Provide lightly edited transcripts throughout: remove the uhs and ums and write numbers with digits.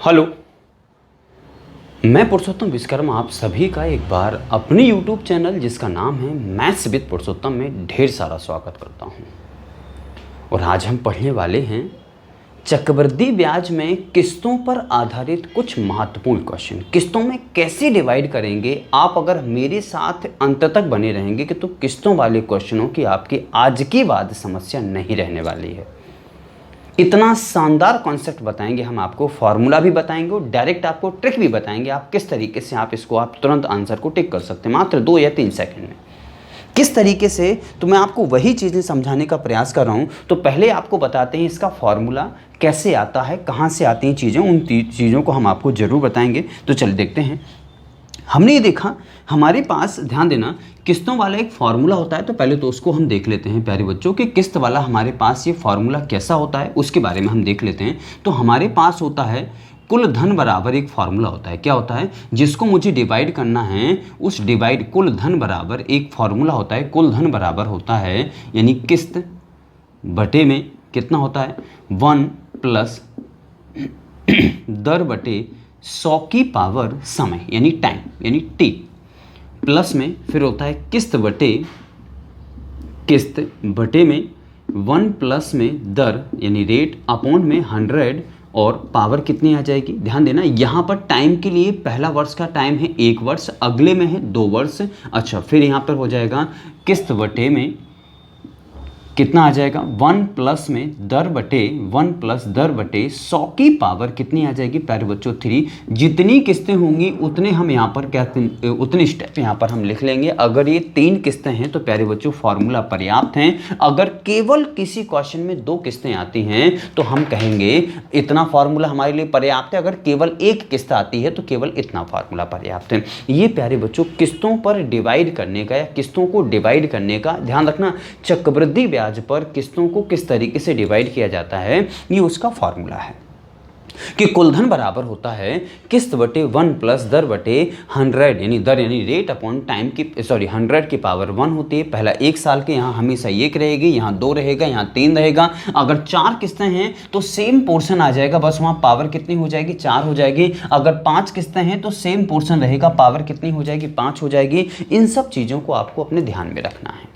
Hello. मैं पुरुषोत्तम विश्वकर्मा आप सभी का एक बार अपने YouTube चैनल जिसका नाम है मैथ्स विद पुरुषोत्तम में ढेर सारा स्वागत करता हूं। और आज हम पढ़ने वाले हैं चक्रवृद्धि ब्याज में किस्तों पर आधारित कुछ महत्वपूर्ण क्वेश्चन। किस्तों में कैसे डिवाइड करेंगे, आप अगर मेरे साथ अंत तक बने रहेंगे कि तो किस्तों वाले क्वेश्चनों की आपकी आज की बाद समस्या नहीं रहने वाली है। इतना शानदार कॉन्सेप्ट बताएंगे हम आपको, फॉर्मूला भी बताएंगे और डायरेक्ट आपको ट्रिक भी बताएंगे आप किस तरीके से आप तुरंत आंसर को टिक कर सकते हैं मात्र 2 या 3 सेकंड में। किस तरीके से, तो मैं आपको वही चीज़ें समझाने का प्रयास कर रहा हूं। तो पहले आपको बताते हैं इसका फॉर्मूला कैसे आता है, कहां से आती हैं चीज़ें, उन चीज़ों को हम आपको ज़रूर बताएंगे। तो चल देखते हैं। हमने ये देखा हमारे पास, ध्यान देना, किस्तों वाला एक फार्मूला होता है। तो पहले तो उसको हम देख लेते हैं प्यारे बच्चों कि किस्त वाला हमारे पास ये फार्मूला कैसा होता है, उसके बारे में हम देख लेते हैं। तो हमारे पास होता है कुल धन बराबर एक फार्मूला होता है। क्या होता है? जिसको मुझे डिवाइड करना है उस डिवाइड कुल धन बराबर एक फार्मूला होता है। कुल धन बराबर होता है यानी किस्त बटे में कितना होता है 1 प्लस दर बटे 100 की पावर समय यानी टाइम यानी टी, प्लस में फिर होता है किस्त बटे में 1 प्लस में दर यानी रेट अपॉन में 100 और पावर कितनी आ जाएगी। ध्यान देना यहाँ पर टाइम के लिए पहला वर्ष का टाइम है 1 वर्ष, अगले में है 2 वर्ष। अच्छा, फिर यहाँ पर हो जाएगा किस्त बटे में कितना आ जाएगा 1 प्लस में दर बटे 100 की पावर कितनी आ जाएगी प्यारे बच्चों 3। जितनी किस्तें होंगी उतने हम यहाँ पर उतने स्टेप यहाँ पर हम लिख लेंगे। अगर ये 3 किस्तें हैं तो प्यारे बच्चों फार्मूला पर्याप्त हैं। अगर केवल किसी क्वेश्चन में 2 किस्तें आती हैं तो हम कहेंगे इतना फार्मूला हमारे लिए पर्याप्त है। अगर केवल 1 किस्त आती है तो केवल इतना फार्मूला पर्याप्त है। ये प्यारे बच्चों किस्तों पर डिवाइड करने का या किस्तों को डिवाइड करने का ध्यान रखना। चक्रवृद्धि ब्याज पर किस्तों को किस तरीके से डिवाइड किया जाता है ये उसका फार्मूला है कि कुल धन बराबर होता है किस्त बटे 1 प्लस दर बटे 100 यानी दर यानी रेट अपॉन टाइम की 100 की पावर 1 होती है। पहला 1 साल के यहाँ हमेशा 1 रहेगी, यहाँ 2 रहेगा, यहाँ 3 रहेगा। अगर 4 किस्तें हैं तो सेम पोर्शन आ जाएगा, बस वहाँ पावर कितनी हो जाएगी 4 हो जाएगी। अगर 5 किस्तें हैं तो सेम पोर्शन रहेगा, पावर कितनी हो जाएगी 5 हो जाएगी। इन सब चीज़ों को आपको अपने ध्यान में रखना है।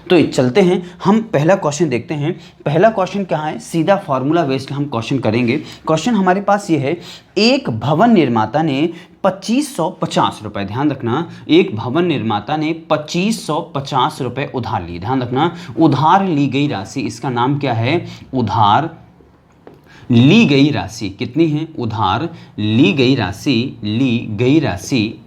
तो चलते हैं, हम पहला क्वेश्चन देखते हैं। पहला क्वेश्चन क्या है, सीधा फार्मूला बेस्ड हम क्वेश्चन करेंगे। क्वेश्चन हमारे पास ये है, एक भवन निर्माता ने 2550 रुपए, ध्यान रखना, एक भवन निर्माता ने 2550 रुपए उधार लिए। ध्यान रखना, उधार ली गई राशि, इसका नाम क्या है, उधार ली गई राशि कितनी है, उधार ली गई राशि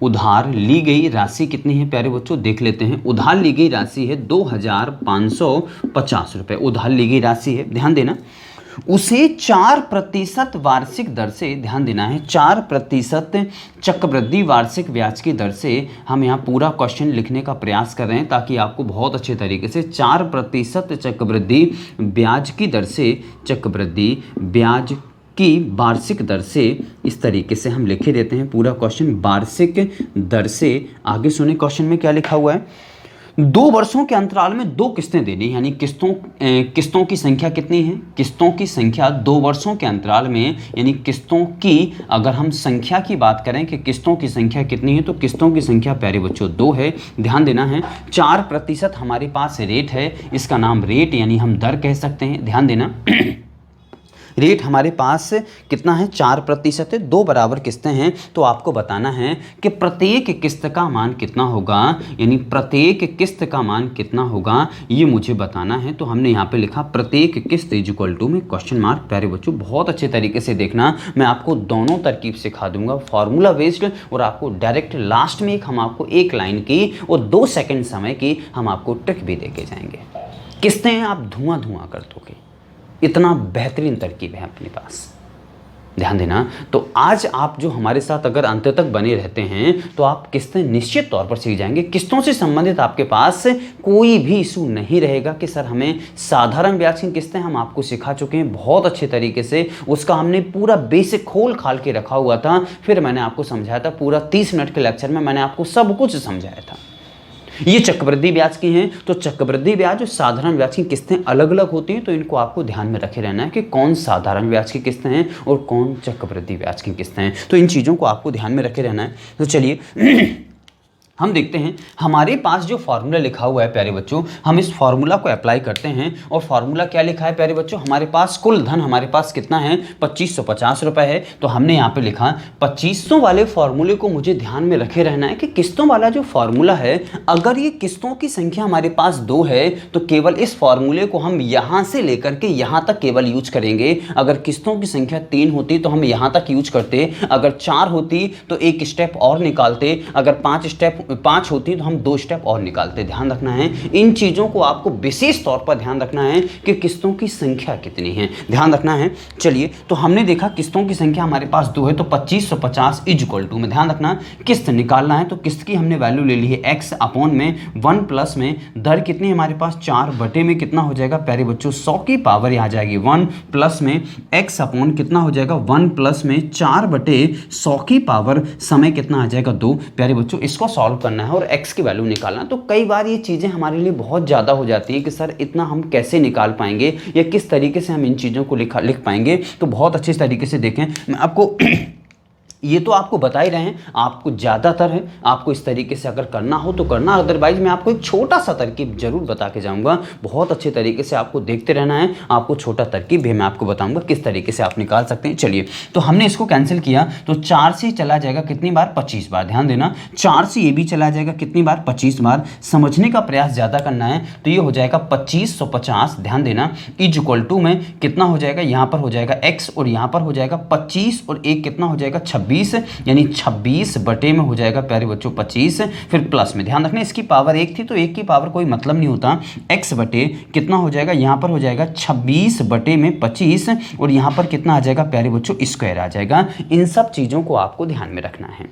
उधार ली गई राशि कितनी है प्यारे बच्चों, देख लेते हैं। उधार ली गई राशि है 2550 रुपए उधार ली गई राशि है। ध्यान देना, उसे 4% वार्षिक दर से, ध्यान देना है 4% चक्रवृद्धि वार्षिक ब्याज की दर से हम यहाँ पूरा क्वेश्चन लिखने का प्रयास कर रहे हैं ताकि आपको बहुत अच्छे तरीके से 4% चक्रवृद्धि ब्याज की दर से, चक्रवृद्धि ब्याज की वार्षिक दर से, इस तरीके से हम लिखे देते हैं पूरा क्वेश्चन वार्षिक दर से। आगे सुने क्वेश्चन में क्या लिखा हुआ है, 2 वर्षों के अंतराल में 2 किस्तें देनी, यानी किस्तों की संख्या कितनी है, किस्तों की संख्या 2 वर्षों के अंतराल में, यानी किस्तों की अगर हम संख्या की बात करें कि किस्तों की संख्या कितनी है तो किस्तों की संख्या प्यारे बच्चों 2 है। ध्यान देना है 4% हमारे पास रेट है, इसका नाम रेट यानी हम दर कह सकते हैं। ध्यान देना रेट हमारे पास कितना है 4% है, 2 बराबर किस्तें हैं। तो आपको बताना है कि प्रत्येक किस्त का मान कितना होगा, यानी प्रत्येक किस्त का मान कितना होगा ये मुझे बताना है। तो हमने यहाँ पे लिखा प्रत्येक किस्त इज इक्वल टू में क्वेश्चन मार्क। प्यारे बच्चों बहुत अच्छे तरीके से देखना, मैं आपको दोनों तरकीब सिखा दूंगा, फार्मूला बेस्ड और आपको डायरेक्ट लास्ट में हम आपको 1 लाइन की और 2 सेकेंड समय की हम आपको ट्रिक भी दे के जाएंगे। किस्तें आप धुआं कर दोगे, इतना बेहतरीन तरकीब है अपने पास। ध्यान देना, तो आज आप जो हमारे साथ अगर अंत तक बने रहते हैं तो आप किस्तें निश्चित तौर पर सीख जाएंगे। किस्तों से संबंधित आपके पास कोई भी इशू नहीं रहेगा कि सर हमें साधारण ब्याज की किस्तें हम आपको सिखा चुके हैं बहुत अच्छे तरीके से, उसका हमने पूरा बेसिक खोल खाल के रखा हुआ था। फिर मैंने आपको समझाया था, पूरा 30 मिनट के लेक्चर में मैंने आपको सब कुछ समझाया था। ये चक्रवृद्धि ब्याज की हैं। तो चक्रवृद्धि ब्याज और साधारण ब्याज की किस्तें अलग अलग होती हैं, तो इनको आपको ध्यान में रखे रहना है कि कौन साधारण ब्याज की किस्तें हैं और कौन चक्रवृद्धि ब्याज की किस्तें हैं। तो इन चीज़ों को आपको ध्यान में रखे रहना है। तो चलिए हम देखते हैं हमारे पास जो फार्मूला लिखा हुआ है प्यारे बच्चों, हम इस फार्मूला को अप्लाई करते हैं। और फार्मूला क्या लिखा है प्यारे बच्चों, हमारे पास कुल धन हमारे पास कितना है, 2550 रुपए है। तो हमने यहाँ पे लिखा 2500 वाले फार्मूले को मुझे ध्यान में रखे रहना है कि किस्तों वाला जो फार्मूला है, अगर ये किस्तों की संख्या हमारे पास 2 है तो केवल इस फार्मूले को हम यहाँ से लेकर के यहाँ तक केवल यूज करेंगे। अगर किस्तों की संख्या 3 होती तो हम यहाँ तक यूज करते, अगर 4 होती तो एक स्टेप और निकालते, अगर 5 होती तो हम 2 स्टेप और निकालते। ध्यान रखना है इन चीजों को, आपको विशेष तौर पर ध्यान रखना है कि किस्तों की संख्या कितनी है, ध्यान रखना है। चलिए तो हमने देखा किस्तों की संख्या हमारे पास 2 है, तो 2550 इज इक्वल टू में ध्यान रखना किस्त निकालना है, तो किस्त की हमने वैल्यू ले ली है x अपॉन में 1 प्लस में दर कितनी हमारे पास 4 बटे में कितना हो जाएगा प्यारे बच्चों 100 की पावर यहाँ जाएगी 1 प्लस में x अपॉन कितना हो जाएगा 1 प्लस में 4 बटे 100 की पावर समय कितना आ जाएगा 2। प्यारे बच्चों इसको सॉल्व करना है और x की वैल्यू निकालना। तो कई बार ये चीज़ें हमारे लिए बहुत ज़्यादा हो जाती हैं कि सर इतना हम कैसे निकाल पाएंगे या किस तरीके से हम इन चीज़ों को लिख पाएंगे। तो बहुत अच्छे तरीके से देखें, मैं आपको ये तो आपको बता ही रहे हैं, आपको ज़्यादातर है आपको इस तरीके से अगर करना हो तो करना, अदरवाइज मैं आपको एक छोटा सा तरकीब जरूर बता के जाऊंगा। बहुत अच्छे तरीके से आपको देखते रहना है, आपको छोटा तरकीब भी मैं आपको बताऊंगा किस तरीके से आप निकाल सकते हैं। चलिए तो हमने इसको कैंसिल किया, तो 4 से चला जाएगा कितनी बार 25 बार, ध्यान देना 4 से ये भी चला जाएगा कितनी बार 25 बार। समझने का प्रयास ज़्यादा करना है, तो ये हो जाएगा 2550, ध्यान देना इज इक्वल टू में कितना हो जाएगा, यहाँ पर हो जाएगा x और यहाँ पर हो जाएगा 25 और 1 कितना हो जाएगा 26, यानी 26 बटे में हो जाएगा प्यारे बच्चों 25, फिर प्लस में ध्यान रखना इसकी पावर 1 थी तो 1 की पावर कोई मतलब नहीं होता, x बटे कितना हो जाएगा, यहाँ पर हो जाएगा 26 बटे में 25 और यहाँ पर कितना आ जाएगा प्यारे बच्चों स्क्वायर आ जाएगा। इन सब चीज़ों को आपको ध्यान में रखना है।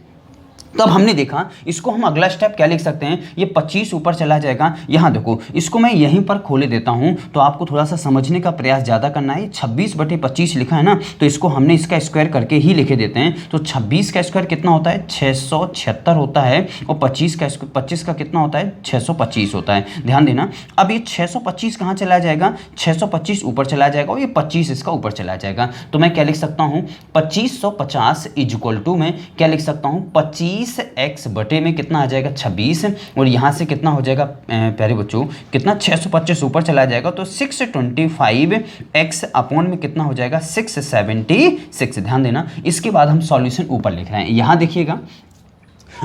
तब हमने देखा इसको हम अगला स्टेप क्या लिख सकते हैं, ये 25 ऊपर चला जाएगा। यहाँ देखो इसको मैं यहीं पर खोले देता हूँ, तो आपको थोड़ा सा समझने का प्रयास ज़्यादा करना है। 26 बटे 25 लिखा है ना, तो इसको हमने इसका स्क्वायर करके ही लिखे देते हैं। तो 26 का स्क्वायर कितना होता है 676 होता है और 25 का कितना होता है 625 होता है। ध्यान देना अब ये 625 कहाँ चला जाएगा, 625 ऊपर चला जाएगा और ये 25 इसका ऊपर चला जाएगा। तो मैं क्या लिख सकता हूँ 2550 इज इक्वल टू में क्या लिख सकता हूँ 25x बटे में कितना आ जाएगा 26 और यहाँ से कितना हो जाएगा प्यारे बच्चों कितना 625 ऊपर चला जाएगा, तो 625x अपॉन में कितना हो जाएगा 676। ध्यान देना इसके बाद हम सॉल्यूशन ऊपर लिख रहे हैं, यहाँ देखिएगा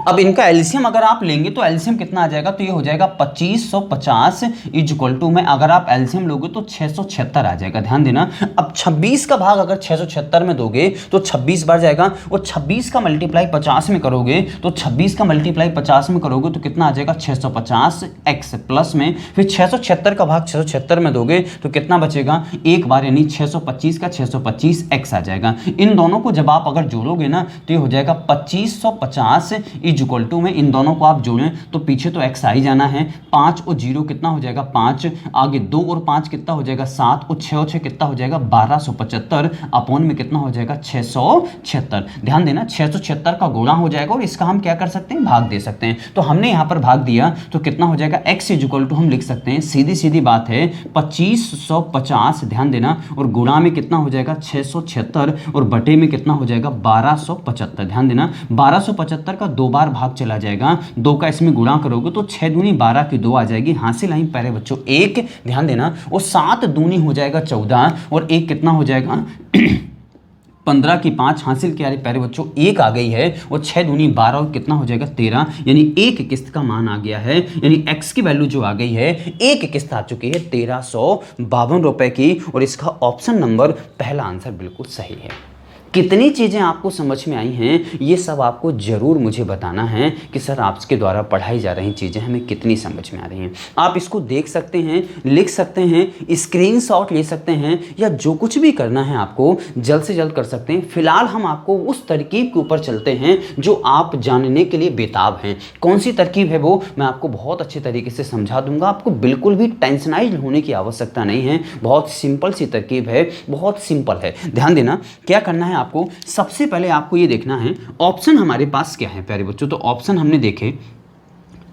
अब इनका एलसीएम अगर आप लेंगे तो एलसीएम कितना आ जाएगा, तो ये हो जाएगा 2550 इज इक्वल टू में अगर आप एलसीएम लोगे तो 676 आ जाएगा। ध्यान देना अब 26 का भाग अगर 676 में दोगे तो 26 बार जाएगा और 26 का मल्टीप्लाई 50 में करोगे तो 26 का मल्टीप्लाई 50 में करोगे तो कितना आ जाएगा 650x प्लस में फिर 676 का भाग 676 में दोगे तो कितना बचेगा एक बार, यानी 625 का 625x आ जाएगा। इन दोनों को जब आप अगर जोड़ोगे ना तो ये हो जाएगा 2550 इज इक्वल टू में इन दोनों को आप जोड़ें तो पीछे तो x आ ही जाना है, 5 और 0 कितना हो जाएगा 5, आगे 2 और 5 कितना हो जाएगा 7 और 6 और 6 कितना हो जाएगा 1275 अपॉन में कितना हो जाएगा 676। ध्यान देना 676 का गुणा हो जाएगा और इसका हम क्या कर सकते हैं भाग दे सकते हैं। तो हमने यहाँ पर भाग दिया तो कितना हो जाएगा x इज इक्वल टू हम लिख सकते हैं सीधी सीधी बात है 2550, ध्यान देना और गुणा में कितना हो जाएगा 676 और बटे में कितना हो जाएगा 1275। ध्यान देना 1275 का 2 बार भाग चला जाएगा, 2 का इसमें गुणा करोगे तो 6 दूनी 12 की 2 आ जाएगी, हासिल आई प्यारे बच्चों 1। ध्यान देना और 7 दूनी हो जाएगा 14 और 1 कितना हो जाएगा 15 की 5 हासिल किया प्यारे बच्चों 1 आ गई है और 6 दूनी 12 और कितना हो जाएगा 13, यानी एक किस्त का मान आ गया है, यानी x की वैल्यू जो आ गई है एक किस्त आ चुकी है 1352 रुपए की और इसका ऑप्शन नंबर पहला आंसर बिल्कुल सही है। कितनी चीज़ें आपको समझ में आई हैं ये सब आपको ज़रूर मुझे बताना है कि सर आपके द्वारा पढ़ाई जा रही चीज़ें हमें कितनी समझ में आ रही हैं। आप इसको देख सकते हैं, लिख सकते हैं, स्क्रीनशॉट ले सकते हैं या जो कुछ भी करना है आपको जल्द से जल्द कर सकते हैं। फिलहाल हम आपको उस तरकीब के ऊपर चलते हैं जो आप जानने के लिए बेताब हैं। कौन सी तरकीब है वो मैं आपको बहुत अच्छे तरीके से समझा दूंगा, आपको बिल्कुल भी टेंशनाइज होने की आवश्यकता नहीं है। बहुत सिंपल सी तरकीब है, बहुत सिंपल है। ध्यान देना क्या करना है आपको, सबसे पहले आपको ये देखना है ऑप्शन हमारे पास क्या है प्यारे बच्चों। तो ऑप्शन हमने देखे,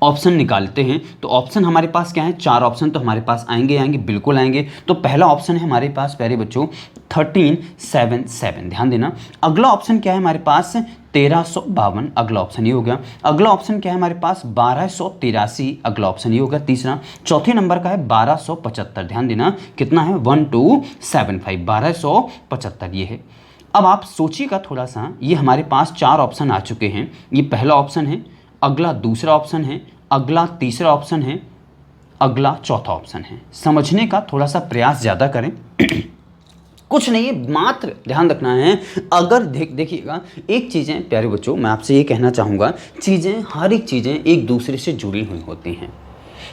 ऑप्शन निकालते हैं तो ऑप्शन हमारे पास क्या है, 4 ऑप्शन तो हमारे पास आएंगे, बिल्कुल आएंगे। तो पहला ऑप्शन है हमारे पास प्यारे बच्चों 1377, ध्यान देना। अगला ऑप्शन क्या है हमारे पास 1352, अगला ऑप्शन ये हो गया। अगला ऑप्शन क्या है हमारे पास 1283, अगला ऑप्शन ये हो गया तीसरा। चौथे नंबर का है 1275, ध्यान देना कितना है 1275, 1275 ये है। अब आप सोचिएगा थोड़ा सा, ये हमारे पास 4 ऑप्शन आ चुके हैं। ये पहला ऑप्शन है, अगला दूसरा ऑप्शन है, अगला तीसरा ऑप्शन है, अगला चौथा ऑप्शन है। समझने का थोड़ा सा प्रयास ज़्यादा करें कुछ नहीं है, मात्र ध्यान रखना है। अगर देखिएगा एक चीज़ें प्यारे बच्चों, मैं आपसे ये कहना चाहूँगा, चीज़ें हर एक चीज़ें एक दूसरे से जुड़ी हुई होती हैं।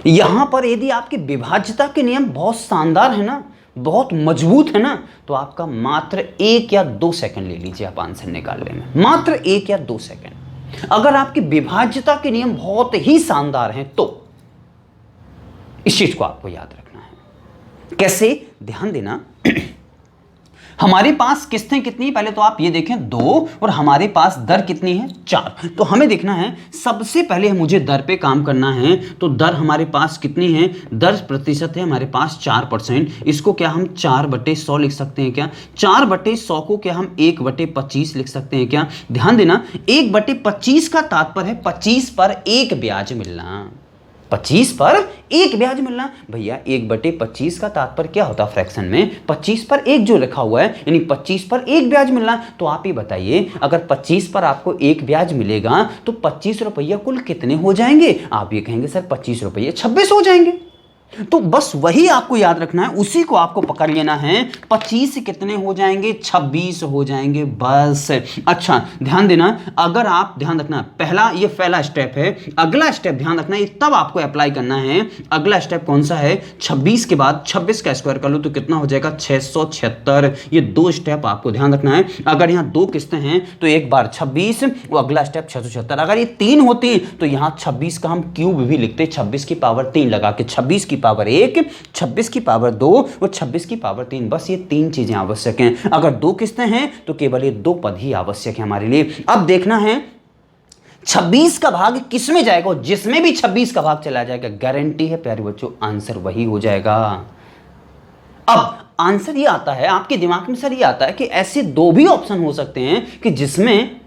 यहाँ पर यदि आपकी विभाज्यता के नियम बहुत शानदार है ना, बहुत मजबूत है ना, तो आपका मात्र 1 या 2 सेकंड ले लीजिए आप आंसर निकालने में, मात्र 1 या 2 सेकंड। अगर आपकी विभाज्यता के नियम बहुत ही शानदार हैं तो इस चीज को आपको याद रखना है। कैसे, ध्यान देना हमारे पास किस्तें कितनी, पहले तो आप ये देखें 2 और हमारे पास दर कितनी है 4। तो हमें देखना है सबसे पहले मुझे दर पे काम करना है। तो दर हमारे पास कितनी है, दर प्रतिशत है हमारे पास 4%। इसको क्या हम 4/100 लिख सकते हैं क्या, 4/100 को क्या हम 1/25 लिख सकते हैं क्या। ध्यान देना 1/25 का तात्पर्य है 25 पर 1 ब्याज मिलना, 25 पर 1 ब्याज मिलना। भैया 1/25 का तात्पर्य क्या होता है फ्रैक्शन में, 25 पर 1 जो लिखा हुआ है, यानी 25 पर 1 ब्याज मिलना। तो आप ही बताइए अगर 25 पर आपको 1 ब्याज मिलेगा तो 25 रुपया कुल कितने हो जाएंगे। आप ये कहेंगे सर 25 रुपये 26 हो जाएंगे। तो बस वही आपको याद रखना है, उसी को आपको पकड़ लेना है। 25 कितने हो जाएंगे, 26 हो जाएंगे, बस। अच्छा ध्यान देना, अगर आप ध्यान रखना, पहला ये पहला स्टेप है। अगला स्टेप ध्यान रखना, ये तब आपको अप्लाई करना है। अगला स्टेप कौन सा है, 26 के बाद 26 का स्क्वायर कर लो तो कितना हो जाएगा 676। ये 2 स्टेप आपको ध्यान रखना है। अगर यहाँ 2 किस्तें हैं तो एक बार 26 और अगला स्टेप 676। अगर ये 3 होती तो यहाँ 26 का हम क्यूब भी लिखते, 26 की पावर 3 लगा के, 26 की पावर 1, 26 की पावर 2 और 26 की पावर 3। बस ये 3 चीजें आवश्यक हैं। अगर 2 किस्तें हैं तो केवल ये 2 पद ही आवश्यक है हमारे लिए। अब देखना है 26 का भाग किस में जाएगा, और जिसमें भी 26 का भाग चला जाएगा गारंटी है प्यारे बच्चों आंसर वही हो जाएगा। अब आंसर ये आता है आपके दिमाग में, सर ये आता है कि ऐसे 2 भी ऑप्शन हो सकते हैं कि जिसमें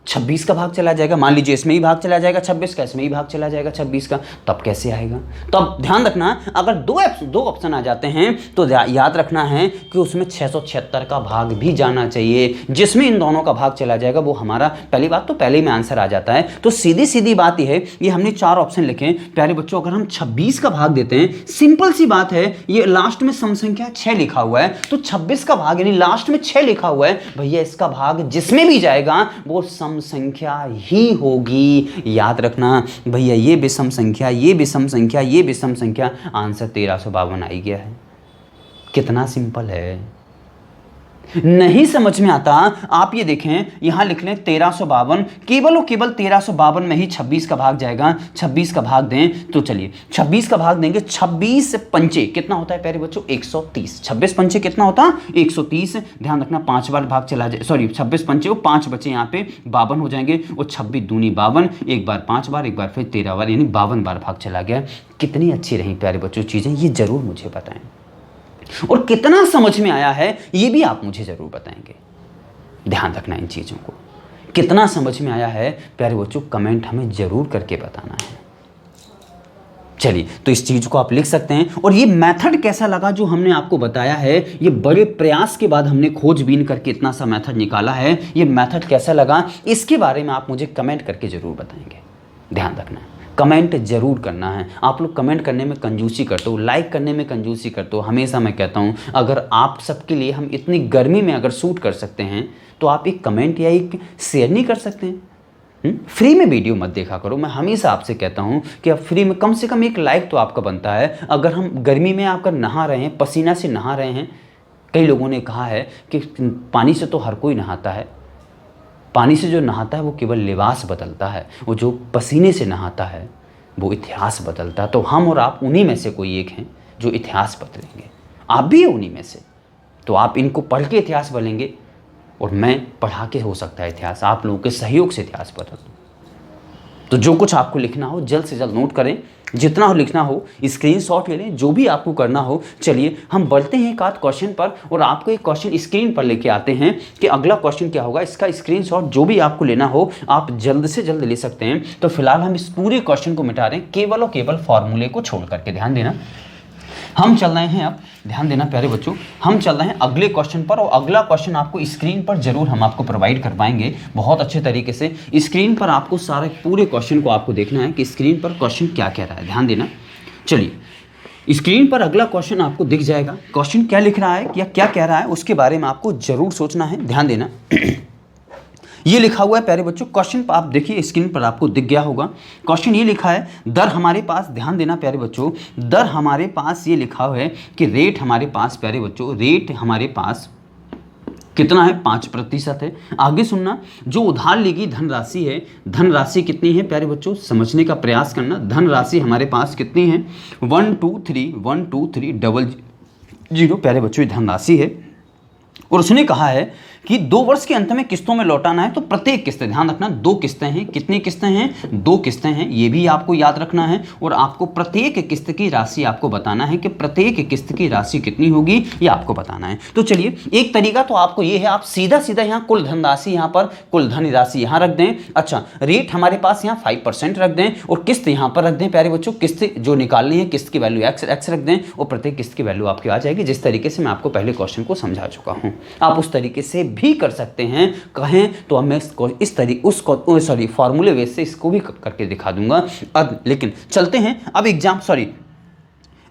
26 का भाग चला जाएगा। मान लीजिए इसमें ही भाग चला जाएगा 26 का, इसमें ही भाग चला जाएगा 26 का, तब कैसे आएगा। तो अब ध्यान रखना, अगर 2 ऑप्शन आ जाते हैं तो याद रखना है कि उसमें 676 का भाग भी जाना चाहिए। जिसमें इन दोनों का भाग चला जाएगा वो हमारा, पहली बात तो पहले में आंसर आ जाता है। तो सीधी बात यह है, ये हमने 4 ऑप्शन लिखे प्यारे बच्चों। अगर हम 26 का भाग देते हैं, सिंपल सी बात है, ये लास्ट में सम संख्या 6 लिखा हुआ है, तो 26 का भाग यानी लास्ट में 6 लिखा हुआ है, भैया इसका भाग जिसमें भी जाएगा वो सम संख्या ही होगी। याद रखना भैया, ये विषम संख्या, ये विषम संख्या, ये विषम संख्या, आंसर 1352 आ गया है। कितना सिंपल है। नहीं समझ में आता, आप ये देखें यहां लिख लें 1352, केवल और केवल 1352 में ही 26 का भाग जाएगा। 26 का भाग दें तो चलिए 26 का भाग देंगे, 26 पंचे कितना होता है प्यारे बच्चों 130। 26 पंचे कितना होता है 130। ध्यान रखना 5 बार भाग चला जाए, सॉरी 26 पंचे वो 5 बचे यहाँ पे 52 हो जाएंगे, और 26 दूनी 52, एक बार 5 बार, एक बार फिर 13 बार, यानी 52 बार भाग चला गया। कितनी अच्छी रही प्यारे बच्चों चीजें, ये जरूर मुझे बताएं। और कितना समझ में आया है ये भी आप मुझे जरूर बताएंगे। ध्यान रखना इन चीजों को, कितना समझ में आया है प्यारे बच्चों कमेंट हमें जरूर करके बताना है। चलिए तो इस चीज को आप लिख सकते हैं। और ये मेथड कैसा लगा जो हमने आपको बताया है, ये बड़े प्रयास के बाद हमने खोजबीन करके इतना सा मेथड निकाला है, ये मेथड कैसा लगा इसके बारे में आप मुझे कमेंट करके जरूर बताएंगे। ध्यान रखना कमेंट जरूर करना है। आप लोग कमेंट करने में कंजूसी करते हो, लाइक करने में कंजूसी करते हो। हमेशा मैं कहता हूँ अगर आप सबके लिए हम इतनी गर्मी में अगर शूट कर सकते हैं तो आप एक कमेंट या एक शेयर नहीं कर सकते हैं। फ्री में वीडियो मत देखा करो। मैं हमेशा आपसे कहता हूँ कि आप फ्री में कम से कम एक लाइक तो आपका बनता है। अगर हम गर्मी में आकर नहा रहे हैं, पसीना से नहा रहे हैं, कई लोगों ने कहा है कि पानी से तो हर कोई नहाता है, पानी से जो नहाता है वो केवल लिबास बदलता है, वो जो पसीने से नहाता है वो इतिहास बदलता है। तो हम और आप उन्हीं में से कोई एक हैं जो इतिहास बदलेंगे। आप भी उन्हीं में से। तो आप इनको पढ़ के इतिहास बदलेंगे और मैं पढ़ा के हो सकता है इतिहास, आप लोगों के सहयोग से इतिहास बदल दूँ। तो जो कुछ आपको लिखना हो जल्द से जल्द नोट करें, जितना हो लिखना हो स्क्रीनशॉट ले लें, जो भी आपको करना हो। चलिए हम बढ़ते हैं एक आध क्वेश्चन पर और आपको एक क्वेश्चन स्क्रीन पर लेके आते हैं कि अगला क्वेश्चन क्या होगा। इसका स्क्रीनशॉट जो भी आपको लेना हो आप जल्द से जल्द ले सकते हैं। तो फिलहाल हम इस पूरे क्वेश्चन को मिटा रहे हैं केवल और केवल फॉर्मूले को छोड़ करके। ध्यान देना, हम चल रहे हैं, अब ध्यान देना प्यारे बच्चों, हम चल रहे हैं अगले क्वेश्चन पर और अगला क्वेश्चन आपको स्क्रीन पर जरूर हम आपको प्रोवाइड करवाएंगे बहुत अच्छे तरीके से। स्क्रीन पर आपको सारे पूरे क्वेश्चन को आपको देखना है कि स्क्रीन पर क्वेश्चन क्या कह रहा है। ध्यान देना, चलिए स्क्रीन पर अगला क्वेश्चन आपको दिख जाएगा। क्वेश्चन क्या लिख रहा है या क्या कह रहा है उसके बारे में आपको जरूर सोचना है। ध्यान देना, ये लिखा हुआ है प्यारे बच्चों, क्वेश्चन पर आप देखिए स्क्रीन पर आपको दिख गया होगा। क्वेश्चन ये लिखा है, दर हमारे पास, ध्यान देना प्यारे बच्चों, दर हमारे पास ये लिखा हुआ है कि रेट हमारे पास, प्यारे बच्चों रेट हमारे पास कितना है, 5% है। आगे सुनना, जो उधार ली गई धनराशि है, धनराशि कितनी है प्यारे बच्चों, समझने का प्रयास करना। धनराशि हमारे पास कितनी है, 123,123,000 प्यारे बच्चों ये धनराशि है। और उसने कहा है कि 2 वर्ष के अंत में किस्तों में लौटाना है। तो प्रत्येक किस्त, ध्यान रखना 2 किस्तें हैं, कितनी किस्तें हैं, 2 किस्तें हैं, ये भी आपको याद रखना है। और आपको प्रत्येक किस्त की राशि आपको बताना है कि प्रत्येक किस्त की राशि कितनी होगी, ये आपको बताना है। तो चलिए एक तरीका तो आपको ये है, आप सीधा सीधा यहाँ कुल धनराशि, यहाँ पर कुल धन राशि यहाँ रख दें। अच्छा, रेट हमारे पास यहाँ 5% रख दें और किस्त यहाँ पर रख दें प्यारे बच्चों। किस्त जो निकालनी है, किस्त की वैल्यू x रख दें और प्रत्येक किस्त की वैल्यू आपकी आ जाएगी। जिस तरीके से मैं आपको पहले क्वेश्चन को समझा चुका हूँ, आप उस तरीके से भी कर सकते हैं। कहें तो अब मैं इसको इस तरीके फॉर्मूले बेस से इसको भी करके दिखा दूंगा। अब लेकिन चलते हैं अब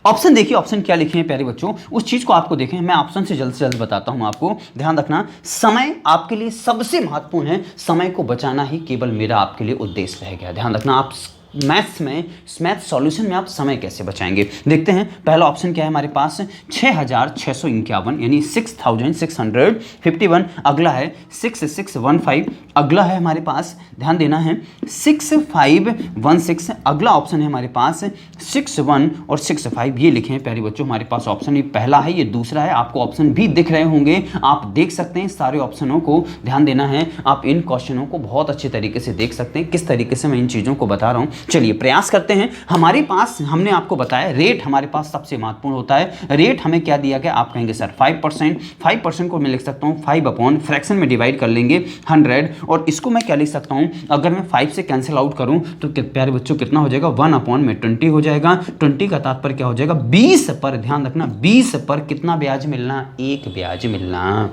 ऑप्शन देखिए, ऑप्शन क्या लिखे हैं प्यारे बच्चों, उस चीज को आपको देखें। मैं ऑप्शन से जल्द बताता हूं आपको। ध्यान रखना, समय आपके लिए सबसे महत्वपूर्ण है। समय को बचाना ही केवल मेरा आपके लिए उद्देश्य रह गया। ध्यान रखना, आप मैथ सॉल्यूशन में आप समय कैसे बचाएंगे। देखते हैं पहला ऑप्शन क्या है हमारे पास, 6,651 यानी 6,651। अगला है 6,615। अगला है हमारे पास, ध्यान देना है 6,516। अगला ऑप्शन है हमारे पास 6,1 और 6,5। ये लिखे हैं प्यारे बच्चों हमारे पास ऑप्शन, ये पहला है, ये दूसरा है। आपको ऑप्शन भी दिख रहे होंगे, आप देख सकते हैं सारे ऑप्शनों को। ध्यान देना है, आप इन क्वेश्चनों को बहुत अच्छे तरीके से देख सकते हैं किस तरीके से मैं इन चीज़ों को बता रहा हूँ। चलिए प्रयास करते हैं। हमारे पास, हमने आपको बताया रेट हमारे पास सबसे महत्वपूर्ण होता है। रेट हमें क्या दिया गया, आप कहेंगे सर 5%। 5% को मैं लिख सकता हूँ 5 अपॉन फ्रैक्शन में डिवाइड कर लेंगे 100। और इसको मैं क्या लिख सकता हूँ, अगर मैं 5 से कैंसिल आउट करूँ तो प्यारे बच्चों कितना हो जाएगा, 1 अपॉन में 20 हो जाएगा। 20 का तात्पर्य क्या हो जाएगा, 20 पर। ध्यान रखना 20 पर कितना ब्याज मिलना, 1 ब्याज मिलना।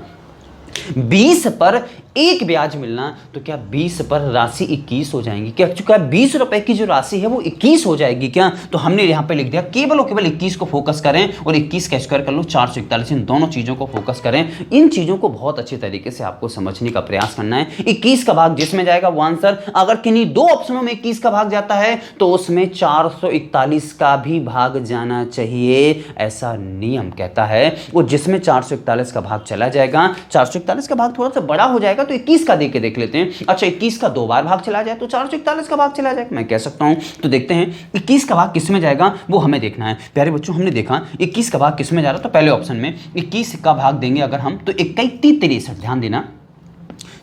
20 पर 1 ब्याज मिलना। तो क्या 20 पर राशि 21 हो जाएंगी क्या, चूंकि 20 रुपए की जो राशि है वो 21 हो जाएगी क्या। तो हमने यहां पे लिख दिया केवल और केवल 21 को फोकस करें और 21 का स्क्वायर कर लो 441। इन दोनों चीजों को फोकस करें। इन चीजों को बहुत अच्छे तरीके से आपको समझने का प्रयास करना है। 21 का भाग जिसमें जाएगा वो आंसर, अगर किन्हीं 2 ऑप्शनों में 21 का भाग जाता है तो उसमें 441 का भी भाग जाना चाहिए, ऐसा नियम कहता है। वो जिसमें 441 का भाग चला जाएगा, 441 का भाग थोड़ा सा बड़ा हो जाएगा तो 21 का देख के देख लेते हैं। अच्छा, 21 का 2 बार भाग चला जाए तो 441 का भाग चला जाएगा, मैं कह सकता हूं। तो देखते हैं 21 का भाग किस में जाएगा, वो हमें देखना है प्यारे बच्चों। हमने देखा 21 का भाग किस में जा रहा है, तो पहले ऑप्शन में 21 का भाग देंगे अगर हम तो 21,63। ध्यान देना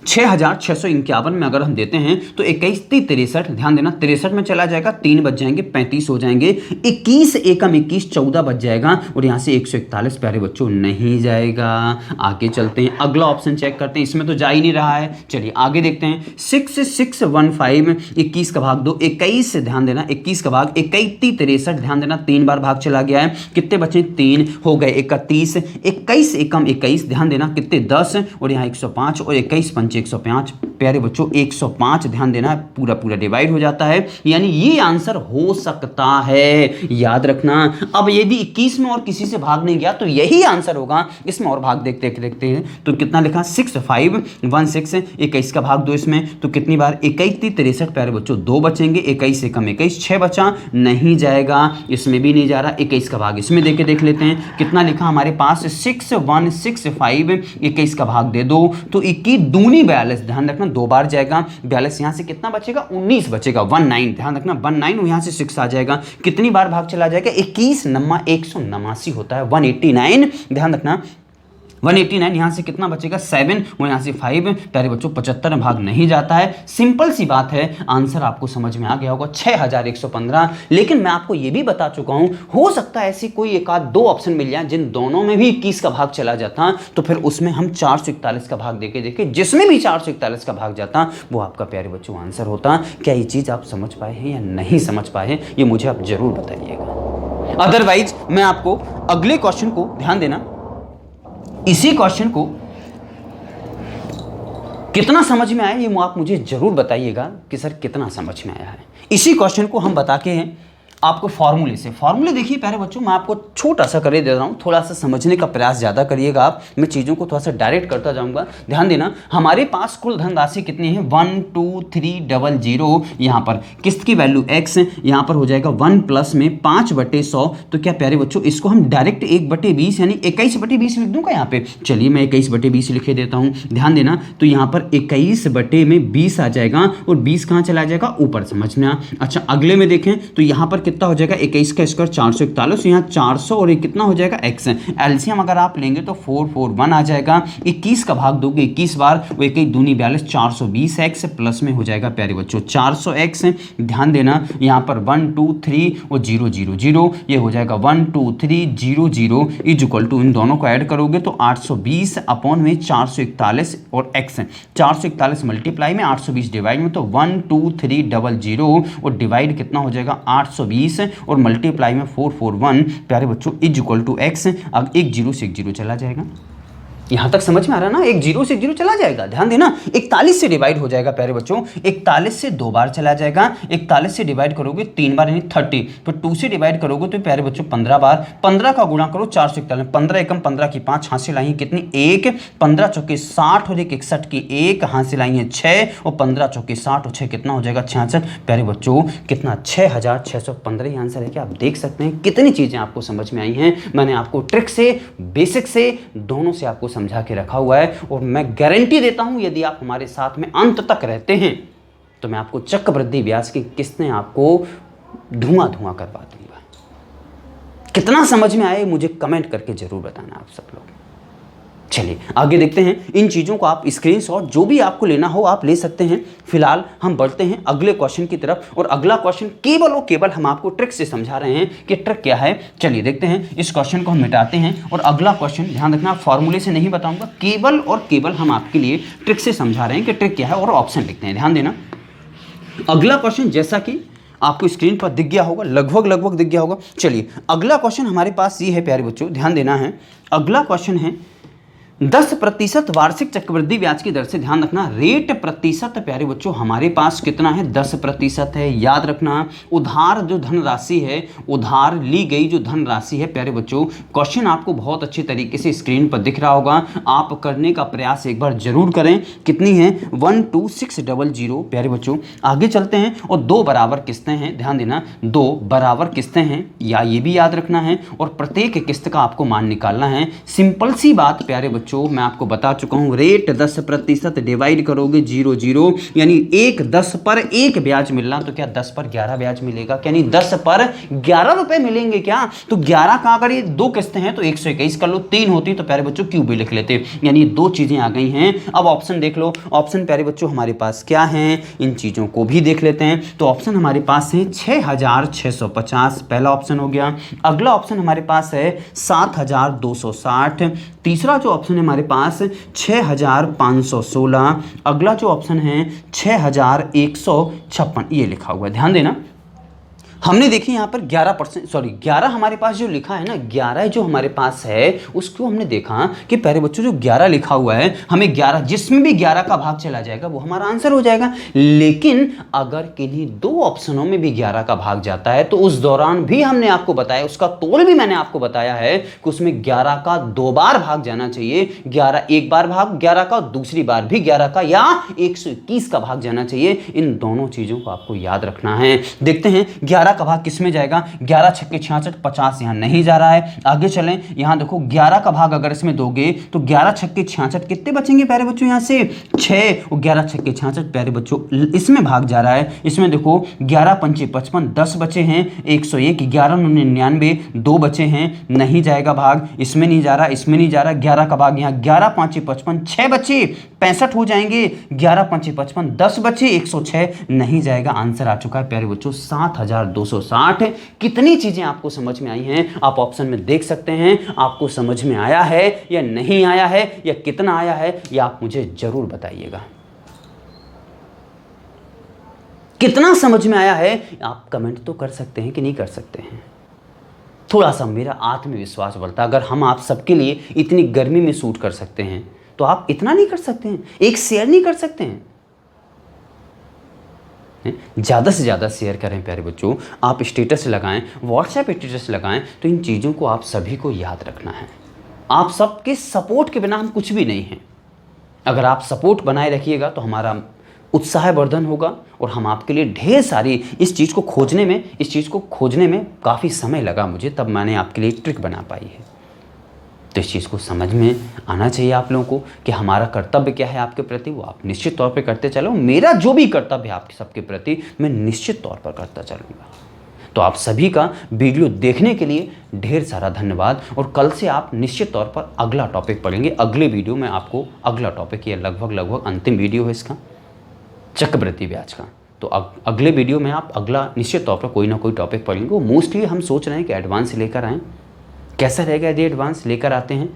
6,651 में अगर हम देते हैं तो 21,63। ध्यान देना 63 में चला जाएगा, 3 बच जाएंगे, 35 हो जाएंगे। 21 एकम 21, 14 बच जाएगा और यहाँ से 141 प्यारे बच्चों नहीं जाएगा। आगे चलते हैं, अगला ऑप्शन चेक करते हैं, इसमें तो जा ही नहीं रहा है। चलिए आगे देखते हैं 6,615। 21 का भाग दो 21। ध्यान देना 21 का भाग 21,63। ध्यान देना 3 बार भाग चला गया है, कितने बचे 3 हो गए 31। 21 एकम 21। ध्यान देना कितने 10 और यहाँ 105 और 21 105 प्यारे बच्चों 105। ध्यान देना पूरा पूरा डिवाइड हो जाता है, यानी ये आंसर हो सकता है, याद रखना। अब यदि 21 में और किसी से भाग नहीं गया तो यही आंसर होगा। इसमें और भाग देखते हैं तो कितना लिखा 6,516। 21 का भाग दो इसमें तो कितनी बार 21,63 प्यारे बच्चों 2 बचेंगे। 21 एकम 21, 6 बचा, नहीं जाएगा, इसमें भी नहीं जा रहा। 21 का भाग इसमें देके देख लेते हैं कितना लिखा हमारे पास 6,165। 21 का भाग दे दो तो 21 दूनी 42। ध्यान रखना 2 बार जाएगा 42, यहां से कितना बचेगा 19 बचेगा 19। ध्यान रखना 19 और यहां से 6 आ जाएगा, कितनी बार भाग चला जाएगा 21 नमा 189 होता है 189। ध्यान रखना 189 यहाँ से कितना बचेगा 7 और यहाँ से 5 प्यारे बच्चों 75 में भाग नहीं जाता है। सिंपल सी बात है, आंसर आपको समझ में आ गया होगा 6115। लेकिन मैं आपको ये भी बता चुका हूँ, हो सकता है ऐसी कोई एक आध दो ऑप्शन मिल जाए जिन दोनों में भी 21 का भाग चला जाता, तो फिर उसमें हम 441 का भाग देके देखे जिसमें भी 441 का भाग जाता वो आपका प्यारे बच्चों आंसर होता। क्या ये चीज़ आप समझ पाए हैं या नहीं समझ पाए हैं, ये मुझे आप जरूर बताइएगा। अदरवाइज मैं आपको अगले क्वेश्चन को, ध्यान देना, इसी क्वेश्चन को कितना समझ में आया ये आप मुझे जरूर बताइएगा कि सर कितना समझ में आया है। इसी क्वेश्चन को हम बता के हैं आपको फॉर्मूले से। फॉर्मूले देखिए प्यारे बच्चों, मैं आपको छोटा सा कर दे रहा हूँ, थोड़ा सा समझने का प्रयास ज़्यादा करिएगा आप। मैं चीज़ों को थोड़ा सा डायरेक्ट करता जाऊँगा। ध्यान देना, हमारे पास कुल धनराशि कितनी है 12300। यहाँ पर किस्त की वैल्यू x, यहाँ पर हो जाएगा 1 प्लस में 5/100। तो क्या प्यारे बच्चों इसको हम डायरेक्ट 1/20 यानी 21/20 लिख दूँगा यहाँ पे। चलिए मैं 21/20 लिखे देता हूँ। ध्यान देना, तो यहाँ पर 21/20 आ जाएगा और 20 कहाँ चला जाएगा ऊपर, समझना। अच्छा अगले में देखें तो यहाँ पर कितना हो जाएगा 21 का स्क्वायर 441, यहाँ 400 और ये कितना हो जाएगा x। एलसीएम अगर आप लेंगे तो 441 आ जाएगा। 21 का भाग दोगे 21 बार, वो 21 दूनी 42, 420x प्लस में हो जाएगा प्यारे बच्चों 400x। ध्यान देना यहाँ पर 1 2 3 और 0 0 0, ये हो जाएगा 1 2 3 0 0 इज इक्वल टू, इन दोनों को ऐड करोगे तो 820 अपॉन में 441 और x। 441 मल्टीप्लाई में 820 डिवाइड में, तो 12300 और डिवाइड कितना हो जाएगा 820 और मल्टीप्लाई में 441 प्यारे बच्चों इज इक्वल टू x। अब एक जीरो से एक जीरो चला जाएगा। यहां तक समझ में आ रहा है ना, एक जीरो से एक जीरो चला जाएगा। ध्यान देना, 41 से डिवाइड हो जाएगा प्यारे बच्चों, 41 से 2 बार चला जाएगा। 41 से डिवाइड करोगे 3 बार यानी 30, तो 2 से डिवाइड करोगे तो प्यारे बच्चों 15 बार। 15 का गुणा करो 441, 15 एकम 15 की 5, हासिल आई है कितनी 1, 15 चौके 60 और 61 की 1, हासिल आई है 6 और 15 चौके 60 और 6 कितना हो जाएगा 66। प्यारे बच्चों कितना 6615 आंसर है। क्या आप देख सकते हैं कितनी चीजें आपको समझ में आई हैं। मैंने आपको ट्रिक से, बेसिक से, दोनों से आपको समझा के रखा हुआ है और मैं गारंटी देता हूं यदि आप हमारे साथ में अंत तक रहते हैं तो मैं आपको चक्रवृद्धि ब्याज की किस्तें आपको धुआं धुआं करवा दूंगा। कितना समझ में आए मुझे कमेंट करके जरूर बताना आप सब लोग। चलिए आगे देखते हैं। इन चीज़ों को आप स्क्रीनशॉट जो भी आपको लेना हो आप ले सकते हैं। फिलहाल हम बढ़ते हैं अगले क्वेश्चन की तरफ और अगला क्वेश्चन केवल और केवल हम आपको ट्रिक से समझा रहे हैं कि ट्रिक क्या है। चलिए देखते हैं, इस क्वेश्चन को हम मिटाते हैं और अगला क्वेश्चन, ध्यान रखना फॉर्मूले से नहीं बताऊंगा, केवल और केवल हम आपके लिए ट्रिक से समझा रहे हैं कि ट्रिक क्या है और ऑप्शन लिखते हैं। ध्यान देना, अगला क्वेश्चन जैसा कि आपको स्क्रीन पर दिख गया होगा, लगभग दिख गया होगा। चलिए अगला क्वेश्चन हमारे पास ये है प्यारे बच्चों, ध्यान देना है। अगला क्वेश्चन है 10% वार्षिक चक्रवृद्धि ब्याज की दर से। ध्यान रखना, रेट प्रतिशत प्यारे बच्चों हमारे पास कितना है 10% है। याद रखना, उधार जो धनराशि है, उधार ली गई जो धनराशि है प्यारे बच्चों, क्वेश्चन आपको बहुत अच्छे तरीके से स्क्रीन पर दिख रहा होगा, आप करने का प्रयास एक बार जरूर करें। कितनी है 12600 प्यारे बच्चों। आगे चलते हैं और 2 बराबर किस्तें हैं। ध्यान देना 2 बराबर किस्तें हैं, या ये भी याद रखना है, और प्रत्येक किस्त का आपको मान निकालना है। सिंपल सी बात प्यारे बच्चों, मैं आपको बता चुका हूं, रेट 10% डिवाइड करोगे 0 0 यानी 1 10 पर 1 ब्याज मिलना, तो क्या 10 पर 11 ब्याज मिलेगा, यानी 10 पर 11 रुपए मिलेंगे क्या। तो 11 का अगर ये 2 किस्तें हैं तो 121 कर लो, 3 होती तो प्यारे बच्चों क्यूब भी लिख लेते, यानी 2 चीजें आ गई हैं। अब ऑप्शन देख लो, ऑप्शन प्यारे बच्चों हमारे पास क्या है, इन चीजों को भी देख लेते हैं। तो ऑप्शन हमारे पास है 6650, पहला ऑप्शन हो गया। अगला ऑप्शन हमारे पास है 7260, तीसरा जो ऑप्शन है हमारे पास 6516, अगला जो ऑप्शन है 6156, ये लिखा हुआ है। ध्यान देना, हमने देखी यहाँ पर 11 हमारे पास जो लिखा है ना, 11 जो हमारे पास है उसको हमने देखा कि प्यारे बच्चों जो 11 लिखा हुआ है, हमें 11 जिसमें भी 11 का भाग चला जाएगा वो हमारा आंसर हो जाएगा। लेकिन अगर किन्हीं 2 ऑप्शनों में भी 11 का भाग जाता है तो उस दौरान भी हमने आपको बताया, उसका तोल भी मैंने आपको बताया है कि उसमें 11 का 2 बार भाग जाना चाहिए। 11 एक बार भाग 11 का, दूसरी बार भी 11 का, या 121 का भाग जाना चाहिए। इन दोनों चीजों को आपको याद रखना है। देखते हैं 11 11 का भाग किस में जाएगा, 11 छक्के 66, 50 यहाँ नहीं जा रहा है। आगे चलें, यहाँ देखो 11 का भाग अगर इसमें दोगे तो 11 छक्के 66 कितने बचेंगे प्यारे बच्चों, यहाँ से 6, और 11 छक्के 66 प्यारे बच्चों इसमें भाग जा रहा है। इसमें देखो 11 पंचे 55, 10 बचे हैं, 101, 11 99, 2 बचे हैं, नहीं जाएगा भाग, इसमें नहीं जा रहा, इसमें नहीं जा रहा। 11 का भाग यहाँ 11 पाँचे 55, 6 बचे 65 हो जाएंगे, 11 पंचे 55, 10 बचे 106, नहीं जाएगा। आंसर आ चुका है प्यारे बच्चों 7260। कितनी चीजें आपको समझ में आई हैं आप ऑप्शन में देख सकते हैं। आपको समझ में आया है या नहीं आया है, या कितना आया है, या आप मुझे जरूर बताइएगा। कितना समझ में आया है आप कमेंट तो कर सकते हैं कि नहीं कर सकते हैं। थोड़ा सा मेरा आत्मविश्वास बढ़ता। अगर हम आप सबके लिए इतनी गर्मी में शूट कर सकते हैं तो आप इतना नहीं कर सकते हैं, एक शेयर नहीं कर सकते हैं। ज़्यादा से ज़्यादा शेयर करें प्यारे बच्चों, आप स्टेटस लगाएं, व्हाट्सएप स्टेटस लगाएं, तो इन चीज़ों को आप सभी को याद रखना है। आप सबके सपोर्ट के बिना हम कुछ भी नहीं हैं। अगर आप सपोर्ट बनाए रखिएगा तो हमारा उत्साह वर्धन होगा, और हम आपके लिए ढेर सारी इस चीज़ को खोजने में काफ़ी समय लगा मुझे, तब मैंने आपके लिए ट्रिक बना पाई है। तो इस चीज़ को समझ में आना चाहिए आप लोगों को कि हमारा कर्तव्य क्या है आपके प्रति, वो आप निश्चित तौर पे करते चलो। मेरा जो भी कर्तव्य है आपके सबके प्रति मैं निश्चित तौर पर करता चलूँगा। तो आप सभी का वीडियो देखने के लिए ढेर सारा धन्यवाद, और कल से आप निश्चित तौर पर अगला टॉपिक पढ़ेंगे। अगले वीडियो में आपको अगला टॉपिक, ये लगभग अंतिम वीडियो है इसका, चक्रवृद्धि ब्याज का। तो अगले वीडियो में आप अगला निश्चित तौर पर कोई ना कोई टॉपिक पढ़ेंगे। वो मोस्टली हम सोच रहे हैं कि एडवांस लेकर आएँ। कैसा रहेगा यदि एडवांस लेकर आते हैं?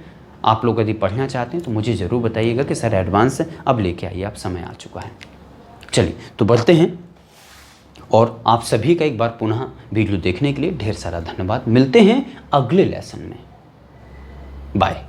आप लोग यदि पढ़ना चाहते हैं तो मुझे ज़रूर बताइएगा कि सर एडवांस अब लेके आइए, अब समय आ चुका है। चलिए तो बढ़ते हैं, और आप सभी का एक बार पुनः वीडियो देखने के लिए ढेर सारा धन्यवाद। मिलते हैं अगले लेसन में। बाय।